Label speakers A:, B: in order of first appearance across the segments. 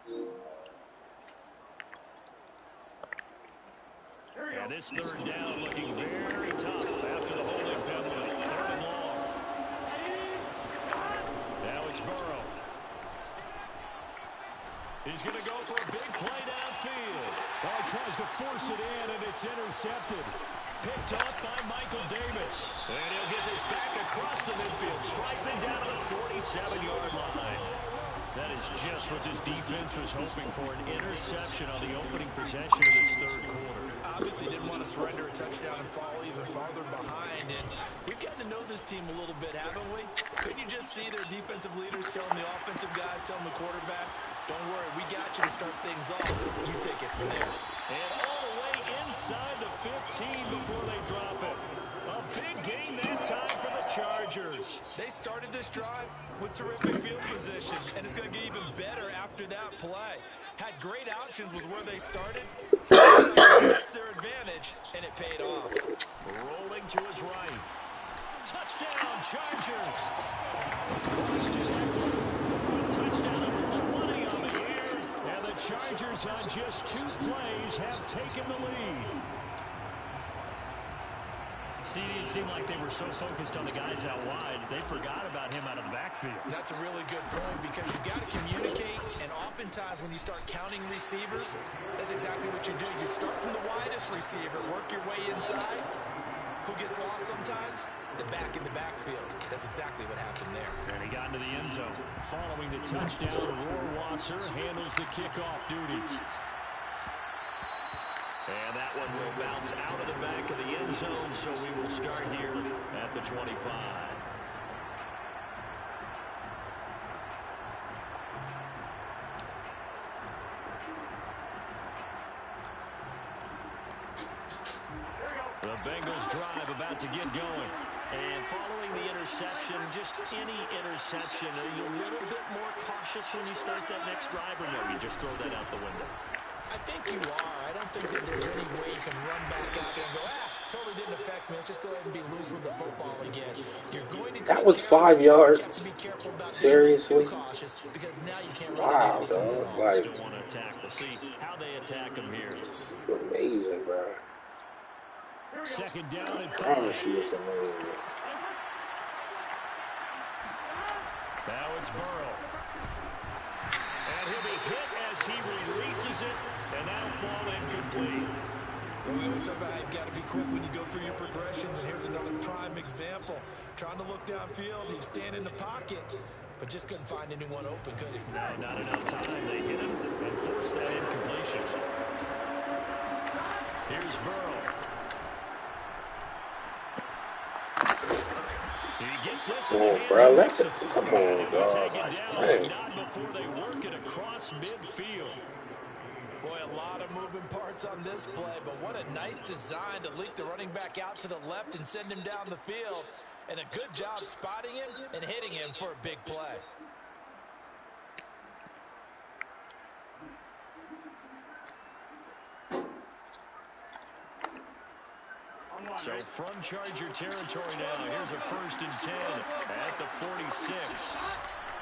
A: And this third down looking very tough after the holding penalty. 3rd and long. Now it's Burrow. He's going to go for a big play downfield. Oh, he tries to force it in, and it's intercepted. Picked up by Michael Davis. And he'll get this back across the midfield, striping down to the 47-yard line. That is just what this defense was hoping for, an interception on the opening possession of this third quarter.
B: Obviously didn't want to surrender a touchdown and fall even farther behind. And we've gotten to know this team a little bit, haven't we? Couldn't you just see their defensive leaders telling the offensive guys, telling the quarterback, don't worry, we got you to start things off. You take it from there.
A: And all the way inside the 15 before they drop it. A big gain that time for the Chargers.
B: They started this drive with terrific field position, and it's going to get even better after that play. Had great options with where they started. So that's their advantage, and it paid off.
A: Rolling to his right. Touchdown, Chargers. Touchdown number 20 on the air, and the Chargers on just 2 plays have taken the lead. See, it seemed like they were so focused on the guys out wide, they forgot about him out of the backfield.
B: That's a really good point because you've got to communicate, and oftentimes when you start counting receivers, that's exactly what you do. You start from the widest receiver, work your way inside. Who gets lost sometimes? The back in the backfield. That's exactly what happened there.
A: And he got into the end zone. Following the touchdown, Rohrwasser handles the kickoff duties. And that one will bounce out of the back of the end zone, so we will start here at the 25. The Bengals drive about to get going. And following the interception, just any interception, are you a little bit more cautious when you start that next drive, or no, you just throw that out the window?
B: I think you are. I don't think that there's any way you can run back out there and go, totally didn't affect me. Let's just go ahead and be loose with the football again. You're going to take
C: that was 5 yards.
B: You have to be careful about
C: Seriously?
B: being too cautious because now you can't
C: wow,
B: run the
C: dog. Like,
A: still want to attack. We'll see how they attack him here.
C: This is amazing, bro.
A: 2nd down and 5.
C: I promise you, it's amazing.
A: Now it's Burrow. And he'll be hit as he releases it, and that'll fall incomplete.
B: We always talk about how you've got to be quick when you go through your progressions, and here's another prime example. Trying to look downfield, he was standing in the pocket, but just couldn't find anyone open, could he?
A: No, not enough time. They hit him and forced that incompletion. Here's Burrow. He gets this.
C: Oh, bro, let it. Come on, dog.
A: Take it down, not before they work it across midfield.
B: Boy, a lot of moving parts on this play, but what a nice design to leak the running back out to the left and send him down the field. And a good job spotting him and hitting him for a big play.
A: So from Charger territory now, here's a 1st and 10 at the 46.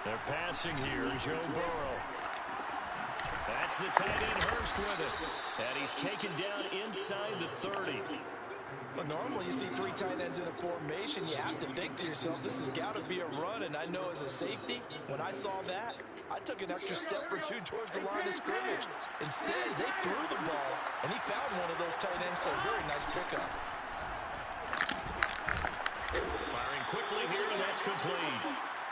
A: They're passing here, Joe Burrow. That's the tight end, Hurst with it. And he's taken down inside the 30.
B: Well, normally you see 3 tight ends in a formation, you have to think to yourself, this has got to be a run. And I know as a safety, when I saw that, I took an extra step or 2 towards the line of scrimmage. Instead, they threw the ball, and he found one of those tight ends for a very nice pickup.
A: Firing quickly here, and that's complete.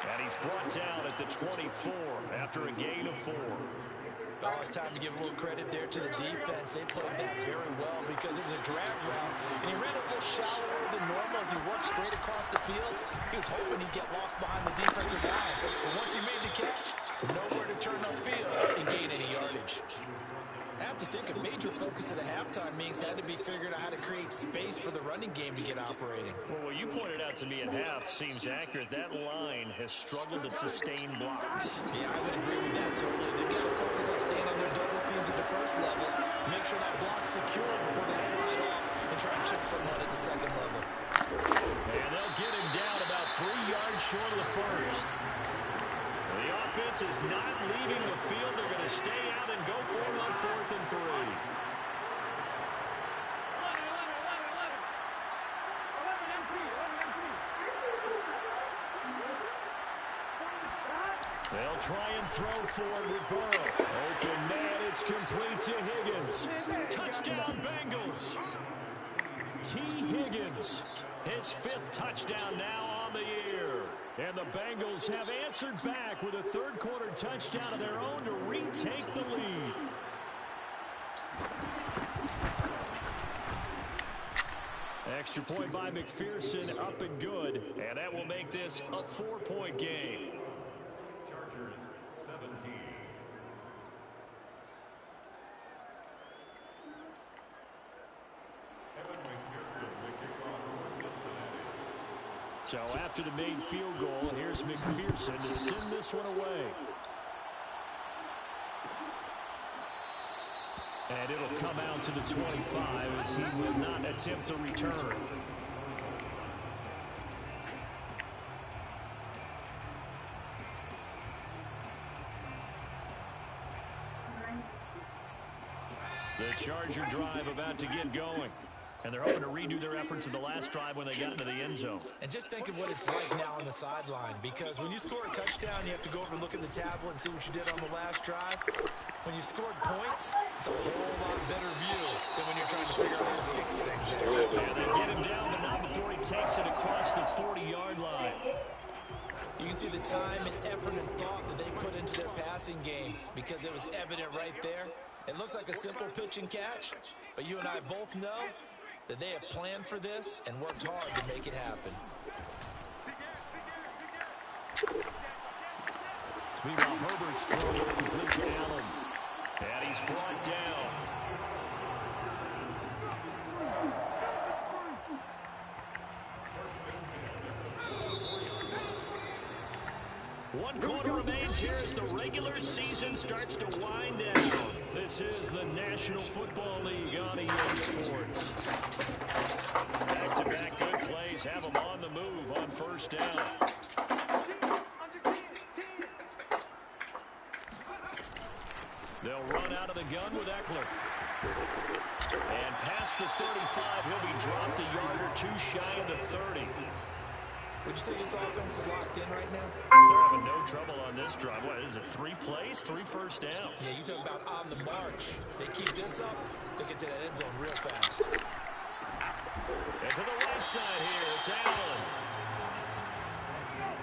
A: And he's brought down at the 24 after a gain of 4.
B: Well, it's time to give a little credit there to the defense. They played that very well because it was a drag route, and he ran a little shallower than normal as he worked straight across the field. He was hoping he'd get lost behind the defensive line, but once he made the catch, nowhere to turn upfield and gain any yardage. I have to think a major focus at the halftime meetings had to be figuring out how to create space for the running game to get operating.
A: Well, what you pointed out to me at half seems accurate. That line has struggled to sustain blocks.
B: Yeah, I would agree with that totally. They've got to focus on staying on their double teams at the first level, make sure that block's secure before they slide off and try and chip someone at the second level.
A: And they'll get him down about 3 yards short of the first. The offense is not leaving the field. They're going to stay They'll try and throw for it with Burrow. Open man, it's complete to Higgins. Touchdown, Bengals. T. Higgins, his 5th touchdown now on the year. And the Bengals have answered back with a third-quarter touchdown of their own to retake the lead. Extra point by McPherson, up and good. And that will make this a 4-point game. Chargers 17. So after the made field goal, here's McPherson to send this one away. And it'll come out to the 25 as he will not attempt to return. The Charger drive about to get going. And they're hoping to redo their efforts in the last drive when they got into the end zone.
B: And just think of what it's like now on the sideline, because when you score a touchdown, you have to go over and look at the tablet and see what you did on the last drive. When you scored points, it's a whole lot better view than when you're trying to figure out how to fix things.
A: Yeah, they get him down, but not before he takes it across the 40-yard line.
B: You can see the time and effort and thought that they put into their passing game because it was evident right there. It looks like a simple pitch and catch, but you and I both know that they have planned for this and worked hard to make it happen.
A: Meanwhile, Herbert's throw complete to Allen. And he's brought down. One quarter remains here as the regular season starts to wind down. This is the National Football League on EA Sports. Back-to-back good plays have them on the move on first down. They'll run out of the gun with Eckler. And past the 35, he'll be dropped a yard or two shy of the 30.
B: Would you say this offense is locked in right now?
A: They're having no trouble on this drive. What is it, 3 plays, 3 first downs?
B: Yeah, you talk about on the march. They keep this up, they get to that end zone real fast.
A: And to the right side here, it's Allen.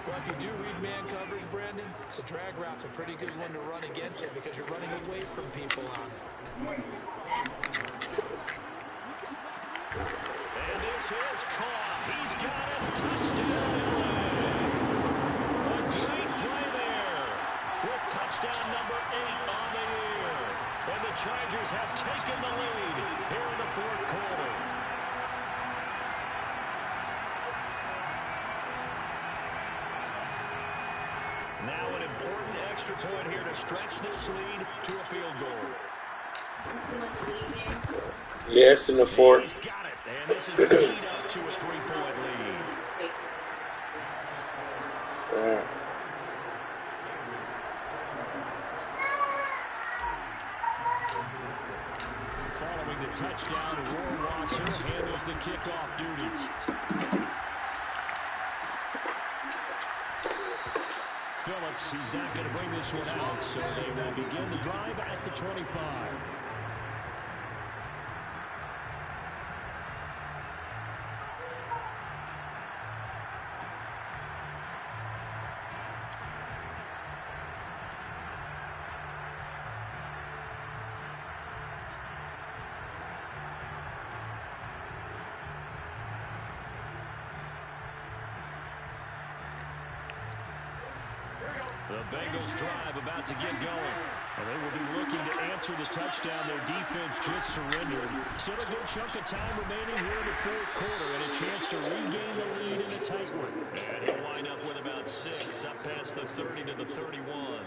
B: Well, if you do read man coverage, Brandon, the drag route's a pretty good one to run against it because you're running away from people on it.
A: And this is caught. He's got it. Touchdown. A great play there with touchdown number 8 on the year. And the Chargers have taken the lead here in the fourth quarter. Now an important extra point here to stretch this lead to a field goal.
C: Yes, in the fourth.
A: He's got it, and this is indeed up to a 3-point lead. Following the touchdown, Rohrwasser handles the kickoff duties. Phillips, he's not going to bring this one out, so they will begin the drive at the 25. The Bengals drive about to get going. And they will be looking to answer the touchdown their defense just surrendered. Still a good chunk of time remaining here in the fourth quarter and a chance to regain the lead in a tight one. And he'll wind up with about 6 up past the 30 to the 31.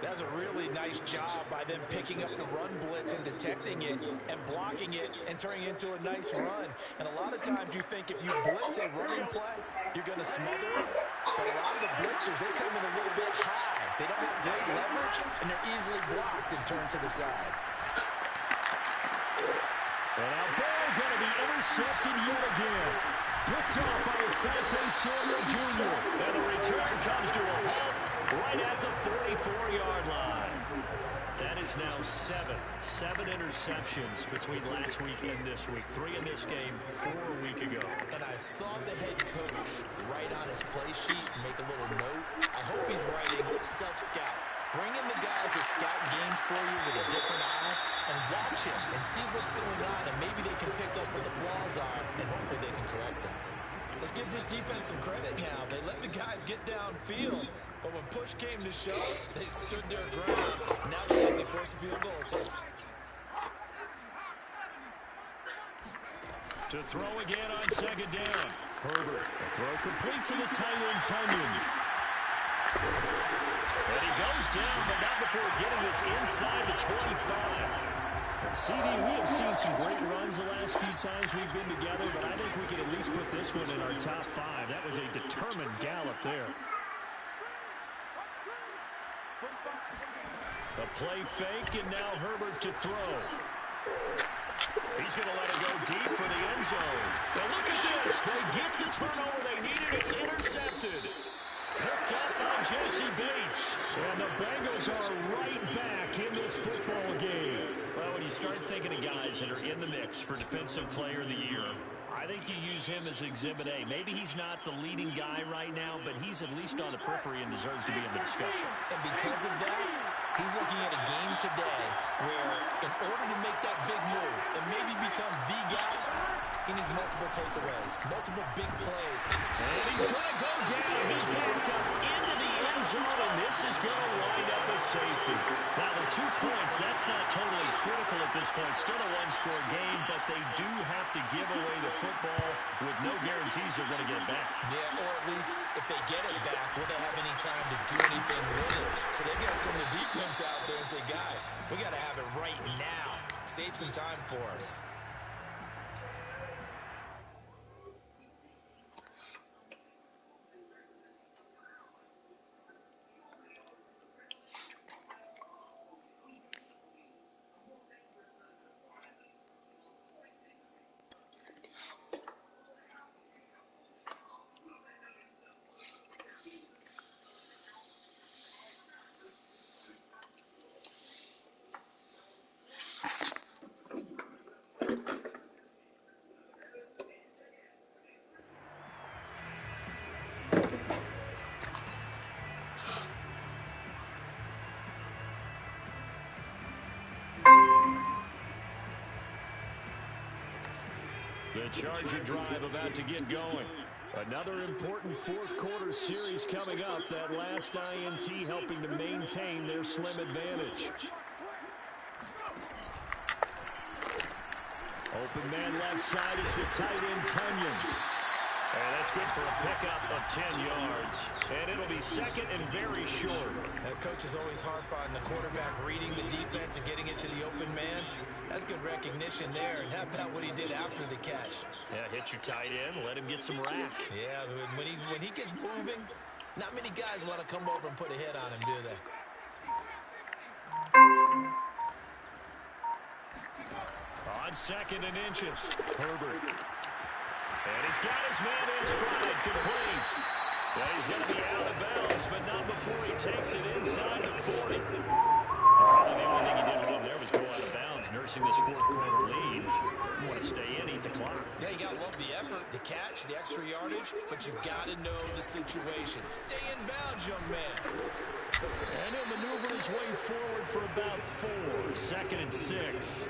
B: That was a really nice job by them picking up the run blitz and detecting it and blocking it and turning it into a nice run. And a lot of times you think if you blitz a running play, you're going to smother it. But a lot of the blitzers, they come in a little bit high. They don't have great leverage, and they're easily blocked and turned to the side.
A: And now ball going to be intercepted yet again. Picked off by Asante Samuel Jr. And the return comes to a halt right at the 44-yard line. That is now seven interceptions between last week and this week. 3 in this game, 4 a week ago.
B: And I saw the head coach write on his play sheet, make a little note. I hope he's writing self-scout. Bring in the guys that scout games for you with a different eye and watch him and see what's going on, and maybe they can pick up what the flaws are, and hopefully they can correct them. Let's give this defense some credit now. They let the guys get downfield, but when push came to shove, they stood their ground. Now they force a field goal attempt.
A: To throw again on second down. Herbert, a throw complete to the tight end, Tunyon. And he goes down, but not before getting this inside the 25. And CD, we have seen some great runs the last few times we've been together, but I think we can at least put this one in our top 5. That was a determined gallop there. A play fake, and now Herbert to throw. He's going to let it go deep for the end zone. Now look at this. They get the turnover they needed. It's intercepted. Picked up by Jesse Bates. And the Bengals are right back in this football game. Well, when you start thinking of guys that are in the mix for Defensive Player of the Year, I think you use him as Exhibit A. Maybe he's not the leading guy right now, but he's at least on the periphery and deserves to be in the discussion.
B: And because of that, he's looking at a game today where in order to make that big move and maybe become the guy, he needs multiple takeaways, multiple big plays.
A: And he's going to go down. He's backed up into the end zone, and this is going to wind up a safety. Now, the 2 points, that's not totally critical at this point. Still a one-score game, but they do have to give away the football with no guarantees they're going to get it back.
B: Yeah, or at least if they get it back, will they have any time to do anything with it? So they've got to send the defense out there and say, guys, we got to have it right now. Save some time for us.
A: The Charger drive about to get going. Another important fourth-quarter series coming up. That last INT helping to maintain their slim advantage. Open man left side. It's the tight end, Tunyon. And that's good for a pickup of 10 yards. And it'll be second and very short.
B: That coach is always harp on the quarterback reading the defense and getting it to the open man. That's good recognition there. And how about what he did after the catch?
A: Yeah, hit your tight end, let him get some rack.
B: Yeah, when he gets moving, not many guys want to come over and put a hit on him, do they?
A: On second and inches, Herbert. And he's got his man in stride, complete. Well, he's going to be out of bounds, but not before he takes it inside the 40. Probably the only thing he did wrong there was go out of bounds, nursing this fourth-quarter lead. You want to stay in, eat the clock.
B: Yeah, you got to love the effort, the catch, the extra yardage, but you've got to know the situation. Stay in bounds, young man.
A: And he'll maneuver his way forward for about 4. Second and 6.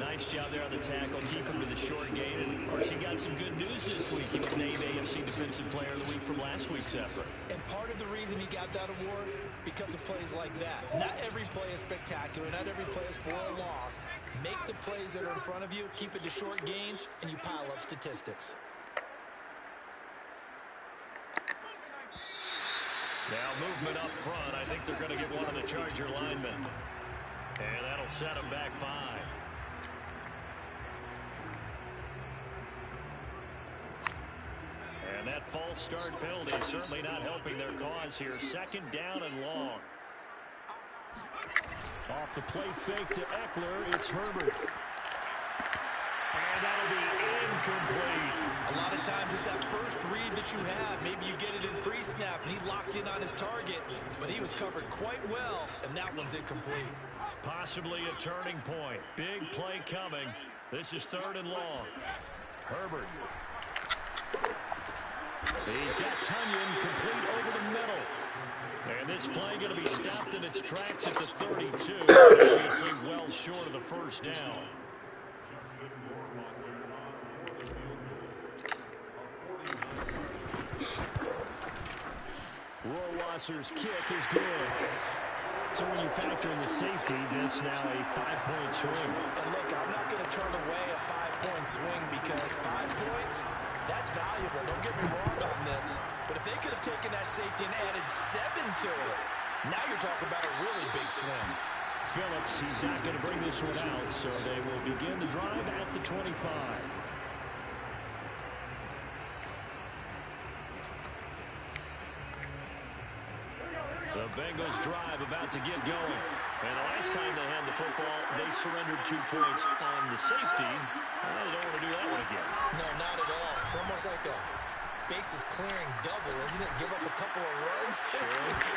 A: Nice job there on the tackle. Keep him to the short gain. And, of course, he got some good news this week. He was named AFC Defensive Player of the Week from last week's effort.
B: And part of the reason he got that award, because of plays like that. Not every play is spectacular. Not every play is for a loss. Make the plays that are in front of you, keep it to short gains, and you pile up statistics.
A: Now movement up front. I think they're going to get one of the Charger linemen. And that'll set them back 5. And that false start penalty is certainly not helping their cause here. Second down and long. Off the play fake to Eckler, it's Herbert. And that'll be incomplete.
B: A lot of times it's that first read that you have. Maybe you get it in pre-snap, and he locked in on his target, but he was covered quite well, and that one's incomplete.
A: Possibly a turning point. Big play coming. This is 3rd and long. Herbert. He's got Tonyan complete over the middle. And this play going to be stopped in its tracks at the 32. Obviously well short of the first down. Rohrwasser's kick is good. So when you factor in the safety, this now a 5-point swing.
B: And look, I'm not going to turn away a 5-point swing because 5 points, that's valuable. Don't get me wrong on this. But if they could have taken that safety and added 7 to it, now you're talking about a really big swing.
A: Phillips, he's not going to bring this one out, so they will begin the drive at the 25. The Bengals drive about to get going. And the last time they had the football, they surrendered 2 points on the safety. Well, they don't want to do that one again.
B: No, not at all. It's almost like a bases clearing double, isn't it? Give up a couple of runs. Sure.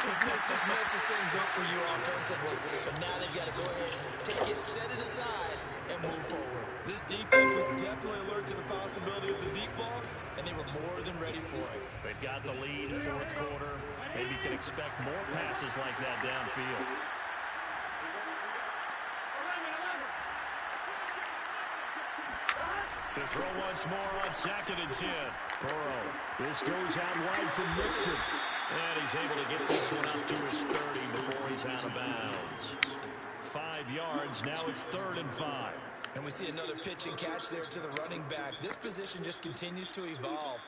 B: just messes things up for you offensively. But now they've got to go ahead, take it, set it aside, and move forward. This defense was definitely alert to the possibility of the deep ball, and they were more than ready for it.
A: They've got the lead, 4th quarter. Maybe you can expect more passes like that downfield. To throw once more on 2nd and 10. Burrow. This goes out wide from Nixon. And he's able to get this one up to his 30 before he's out of bounds. 5 yards. Now it's 3rd and 5.
B: And we see another pitch and catch there to the running back. This position just continues to evolve.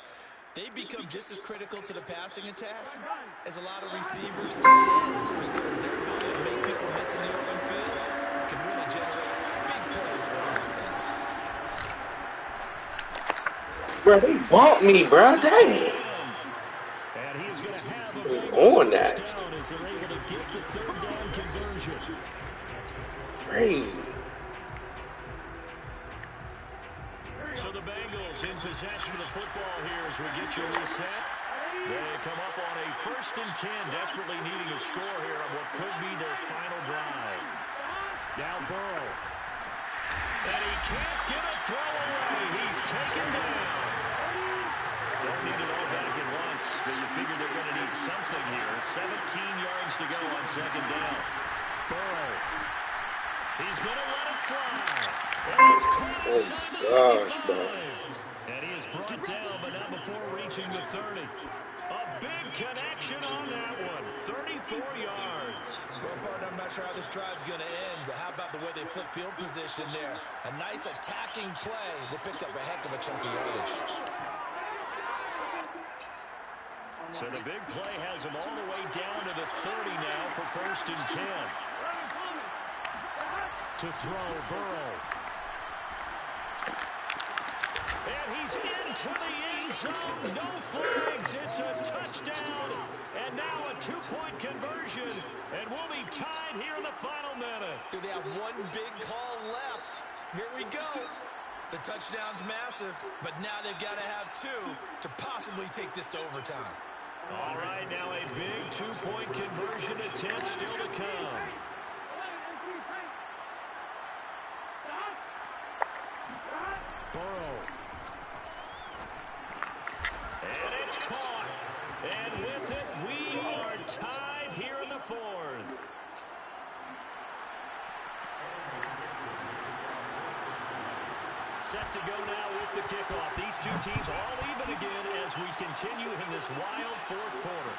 B: They become just as critical to the passing attack as a lot of receivers, tight ends, because their ability to make people miss in the open field can really generate big plays for an offense.
C: Bro, they bumped me, bro. Dang.
A: And he's going to have a
C: Who's on that?
A: touchdown as they're able to get the 3rd down conversion.
C: Crazy.
A: So the Bengals in possession of the football here as we get you reset. They come up on a 1st and 10, desperately needing a score here on what could be their final drive. Now Burrow. And he can't get a throw away. He's taken down. Don't need it all back at once, but you figure they're going to need something here. 17 yards to go on 2nd down. Burrow. He's going to let it fly. And it's caught inside the 35. And he is brought down, but not before reaching the 30. A big connection on that one. 34 yards.
B: Well, partner, I'm not sure how this drive's going to end, but how about the way they flip field position there? A nice attacking play. They picked up a heck of a chunk of yardage.
A: So the big play has him all the way down to the 30 now for 1st and 10. To throw, Burrow. And he's into the end zone. No flags. It's a touchdown. And now a 2-point conversion. And we'll be tied here in the final minute.
B: Do they have one big call left? Here we go. The touchdown's massive, but now they've got to have 2 to possibly take this to overtime.
A: All right, now a big 2-point conversion attempt still to come. Burrow. And it's caught. And with it, we are tied here in the 4th. Set to go now with the kickoff. These two teams all even again as we continue in this wild 4th quarter.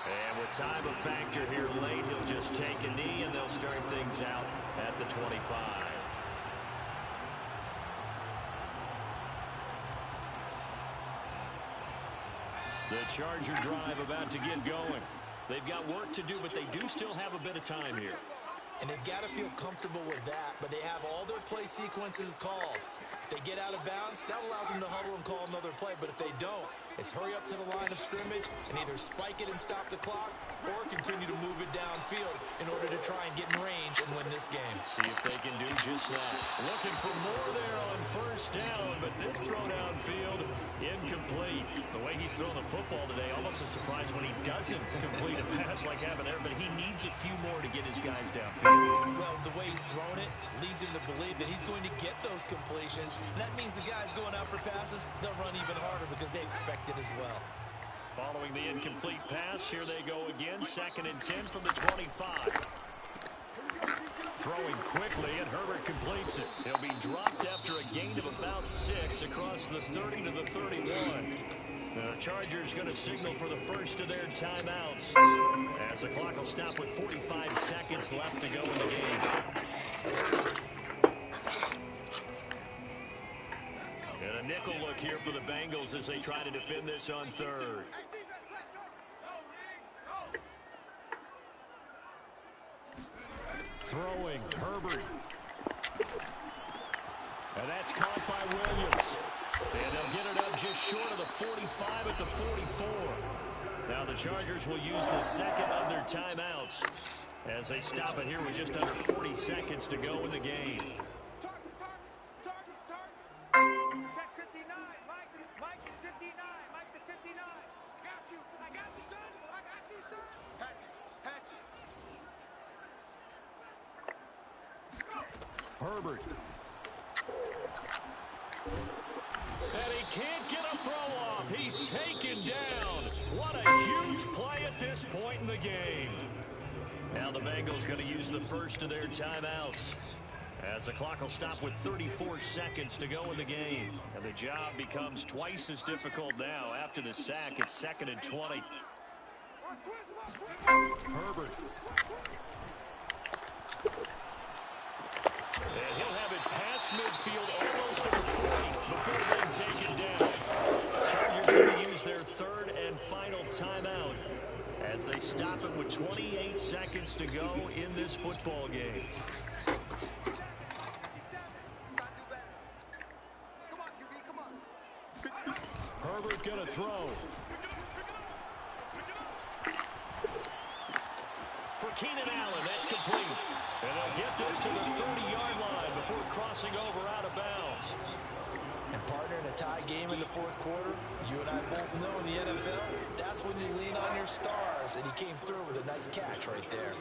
A: And with time a factor here late, he'll just take a knee and they'll start things out at the 25. The Charger drive about to get going. They've got work to do, but they do still have a bit of time here.
B: And they've got to feel comfortable with that, but they have all their play sequences called. If they get out of bounds, that allows them to huddle and call another play, but if they don't, it's hurry up to the line of scrimmage and either spike it and stop the clock or continue to move it downfield. in order to try and get in range and win this game.
A: See if they can do just that. Looking for more there on first down, but this throw downfield, incomplete. The way he's throwing the football today, almost a surprise when he doesn't complete a pass like happened there, but he needs a few more to get his guys downfield.
B: Well, the way he's thrown it leads him to believe that he's going to get those completions. And that means the guys going out for passes, they'll run even harder because they expect it as well.
A: Following the incomplete pass, here they go again. 2nd and 10 from the 25. Throwing quickly, and Herbert completes it. He'll be dropped after a gain of about 6 across the 30 to the 31. The Chargers going to signal for the first of their timeouts, as the clock will stop with 45 seconds left to go in the game. And a nickel look here for the Bengals as they try to defend this on 3rd. Throwing, Herbert. And that's caught by Williams. And they'll get it up just short of the 45 at the 44. Now the Chargers will use the second of their timeouts as they stop it here with just under 40 seconds to go in the game.
D: Check 59, Mike. Mike is 59. Mike the 59. Got you. I got you, son. I got you, son. Hatchet.
A: Herbert. And he can't get a throw off. He's taken down. What a huge play at this point in the game. Now the Bengals going to use the first of their timeouts, as the clock will stop with 34 seconds to go in the game. And the job becomes twice as difficult now after the sack. It's 2nd and 20. Herbert. And he'll have it past midfield almost to the 40 before being taken down. Chargers going to use their 3rd and final timeout as they stop it with 28 seconds to go in this football game. Herbert going to throw. For Keenan Allen, that's complete. And they'll get this to the 30-yard line before crossing over out of bounds.
B: And partner, in a tie game in the 4th quarter, you and I both know in the NFL, that's when you lean on your stars. And he came through with a nice catch right there.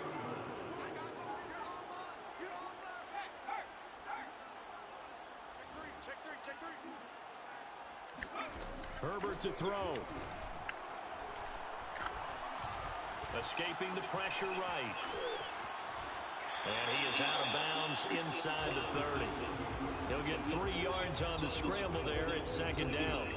D: Check three.
A: Herbert to throw. Escaping the pressure right. And he is out of bounds inside the 30. He'll get 3 yards on the scramble there. It's 2nd down.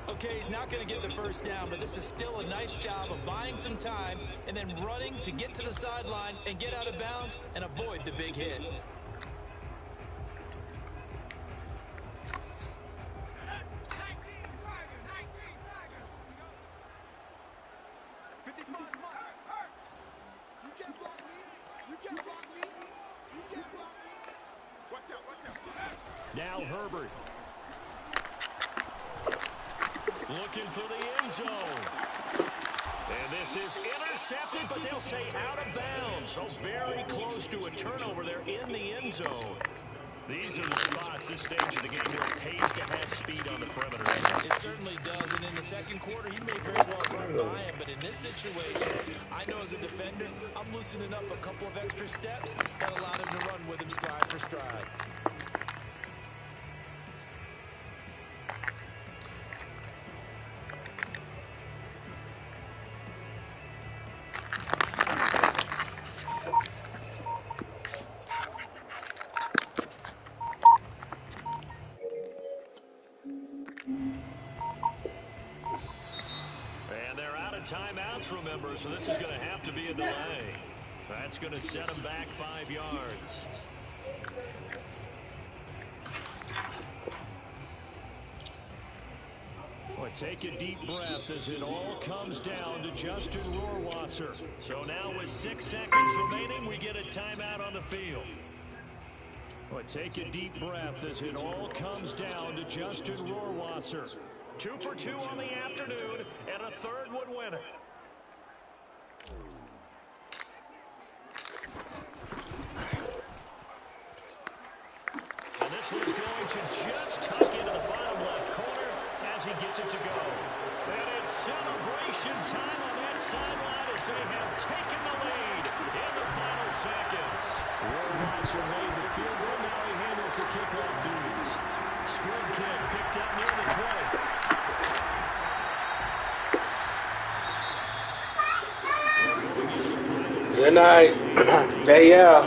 B: Okay, he's not going to get the first down, but this is still a nice job of buying some time and then running to get to the sideline and get out of bounds and avoid the big hit.
A: Now Herbert. Looking for the end zone. And this is intercepted, but they'll say out of bounds. So very close to a turnover there in the end zone. These are the spots, this stage of the game, where it pays to have speed on the perimeter.
B: It certainly does, and in the 2nd quarter, he may very well run by him, but in this situation, I know as a defender, I'm loosening up a couple of extra steps that allowed him to run with him stride for stride.
A: Timeouts, remember, so this is going to have to be a delay. That's going to set them back 5 yards. Well, take a deep breath as it all comes down to Justin Rohrwasser. So now with 6 seconds remaining, we get a timeout on the field. Well, take a deep breath as it all comes down to Justin Rohrwasser. 2 for 2 on the afternoon, and a 3rd would win it. one's going to just tuck into the bottom left corner as he gets it to go. And it's celebration time on that sideline as they have taken the lead in the final seconds. Will Watson made the field goal. Now he handles the kickoff duties. Squib kick picked up near the 20.
C: Good night. Yeah.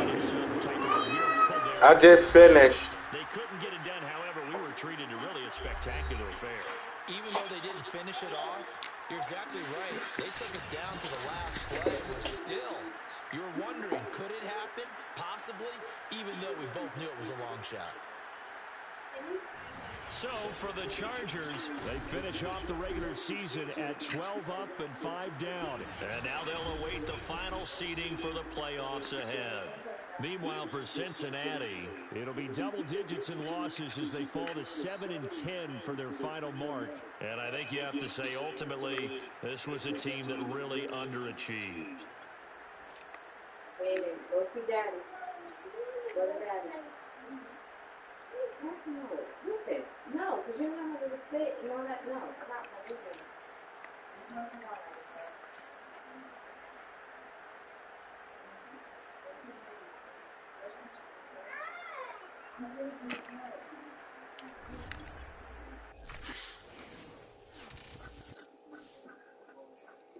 C: I just finished.
A: They couldn't get it done, however, we were treated to really a spectacular affair.
B: Even though they didn't finish it off, you're exactly right. They took us down to the last play. We're still, you're wondering, could it happen? Possibly, even though we both knew it was a long shot.
A: So, for the Chargers, they finish off the regular season at 12 up and 5 down. And now they'll await the final seeding for the playoffs ahead. Meanwhile, for Cincinnati, it'll be double digits in losses as they fall to 7-10 for their final mark. And I think you have to say, ultimately, this was a team that really underachieved.
E: Wait, go see Daddy. Go to Daddy. No, listen, no, because you're not going to stay, you know that, no, I'm not going to listen.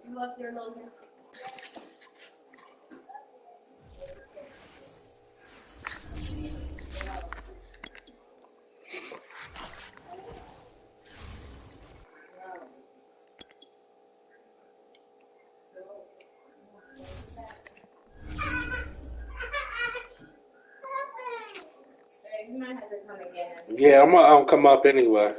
E: You up there, Logan? You might have to come again.
C: Yeah, I'm gonna come up anyway.